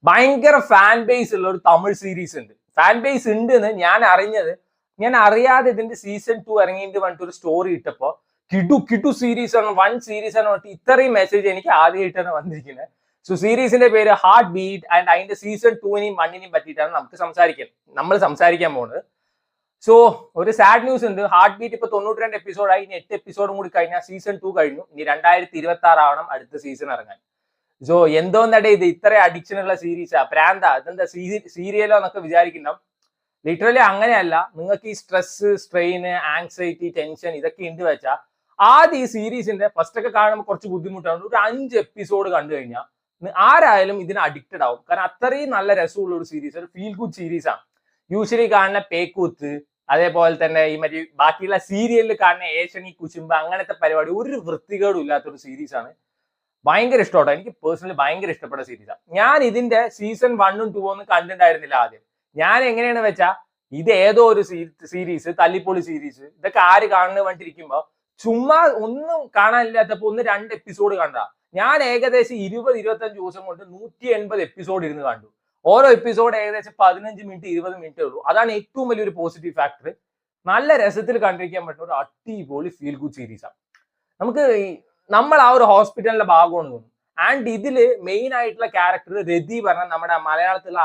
ഭയങ്കര fan base ഉള്ള ഒരു തമിഴ് സീരീസ് ഉണ്ട്. ഫാൻ ബേസ് ഉണ്ട് എന്ന് ഞാൻ അറിഞ്ഞത്, ഞാൻ അറിയാതെ ഇതിന്റെ സീസൺ 2 ഇറങ്ങിയിട്ട് പറഞ്ഞിട്ട് ഒരു സ്റ്റോറി ഇട്ടപ്പോ കിടു സീരീസ് ആണ്, വൺ സീരീസ് ആണ് പറഞ്ഞിട്ട് ഇത്രയും മെസ്സേജ് എനിക്ക് ആദ്യമായിട്ടാണ് വന്നിരിക്കുന്നത്. സോ സീരീസിന്റെ പേര് ഹാർട്ട് ബീറ്റ് ആൻഡ് അതിന്റെ സീസൺ 2നെയും 1നെയും പറ്റിയിട്ടാണ് നമ്മൾ സംസാരിക്കാൻ പോകുന്നത്. സോ ഒരു സാഡ് ന്യൂസ് ഉണ്ട്. ഹാർട്ട് ബീറ്റ് ഇപ്പൊ 92 എപ്പിസോഡായി. ഇനി 8 എപ്പിസോഡും കൂടി കഴിഞ്ഞാൽ സീസൺ 2 കഴിഞ്ഞു. ഇനി 2026 ആവണം അടുത്ത സീസൺ ഇറങ്ങാൻ. സോ എന്തോന്നടേ ഇത് ഇത്ര അഡിക്ഷൻ ഉള്ള സീരീസാ, പ്രാന്താ, ഇതെന്താ സീരിയലോ എന്നൊക്കെ വിചാരിക്കുന്നുണ്ടാവും. ലിറ്ററലി അങ്ങനെയല്ല. നിങ്ങൾക്ക് ഈ സ്ട്രെസ്, സ്ട്രെയിന്, ആങ്സൈറ്റി, ടെൻഷൻ ഇതൊക്കെ ഉണ്ട് വെച്ചാൽ ആദ്യം ഈ സീരീസിന്റെ ഫസ്റ്റ് ഒക്കെ കാണുമ്പോൾ കുറച്ച് ബുദ്ധിമുട്ടാണ്. ഒരു 5 എപ്പിസോഡ് കണ്ടു കഴിഞ്ഞാൽ ആരായാലും ഇതിന് അഡിക്റ്റഡ് ആവും. കാരണം അത്രയും നല്ല രസമുള്ള ഒരു സീരീസ്, ഒരു ഫീൽ ഗുഡ് സീരീസാണ്. യൂഷ്വലി കാണുന്ന പേക്കൂത്ത്, അതേപോലെ തന്നെ ഈ മറ്റേ ബാക്കിയുള്ള സീരിയലിൽ കാണുന്ന ഏഷണി കുശുമ്പ അങ്ങനത്തെ പരിപാടി ഒരു വൃത്തികേടും ഇല്ലാത്തൊരു സീരീസാണ്. ഭയങ്കര ഇഷ്ടമാണ്. എനിക്ക് പേഴ്സണലി ഭയങ്കര ഇഷ്ടപ്പെട്ട സീരീസാണ്. ഞാൻ ഇതിന്റെ സീസൺ 1ഉം 2ഉം ഒന്നും കണ്ടിട്ടുണ്ടായിരുന്നില്ല ആദ്യം. ഞാൻ എങ്ങനെയാണ് വെച്ചാൽ ഇത് ഏതോ ഒരു സീരീസ്, തല്ലിപ്പൊളി സീരീസ്, ഇതൊക്കെ ആര് കാണുന്നത് വേണ്ടിയിരിക്കുമ്പോ ചുമ്മാ ഒന്നും കാണാനില്ലാത്തപ്പോ 1-2 എപ്പിസോഡ് കണ്ട ഞാൻ ഏകദേശം 20-25 ദിവസം കൊണ്ട് 180 എപ്പിസോഡ് ഇരുന്ന് കണ്ടു. ഓരോ എപ്പിസോഡ് ഏകദേശം 15 മിനിറ്റ് 20 മിനിറ്റേ ഉള്ളൂ. അതാണ് ഏറ്റവും വലിയൊരു പോസിറ്റീവ് ഫാക്ടർ. നല്ല രസത്തിൽ കണ്ടിരിക്കാൻ പറ്റുന്ന ഒരു അടിപൊളി ഫീൽ ഗുഡ് സീരീസാണ്. നമുക്ക് നമ്മൾ ആ ഒരു ഹോസ്പിറ്റലിന്റെ ഭാഗമാണ് തോന്നുന്നു. ആൻഡ് ഇതില് മെയിൻ ആയിട്ടുള്ള ക്യാരക്ടർ രതി പറഞ്ഞ നമ്മുടെ മലയാളത്തിലുള്ള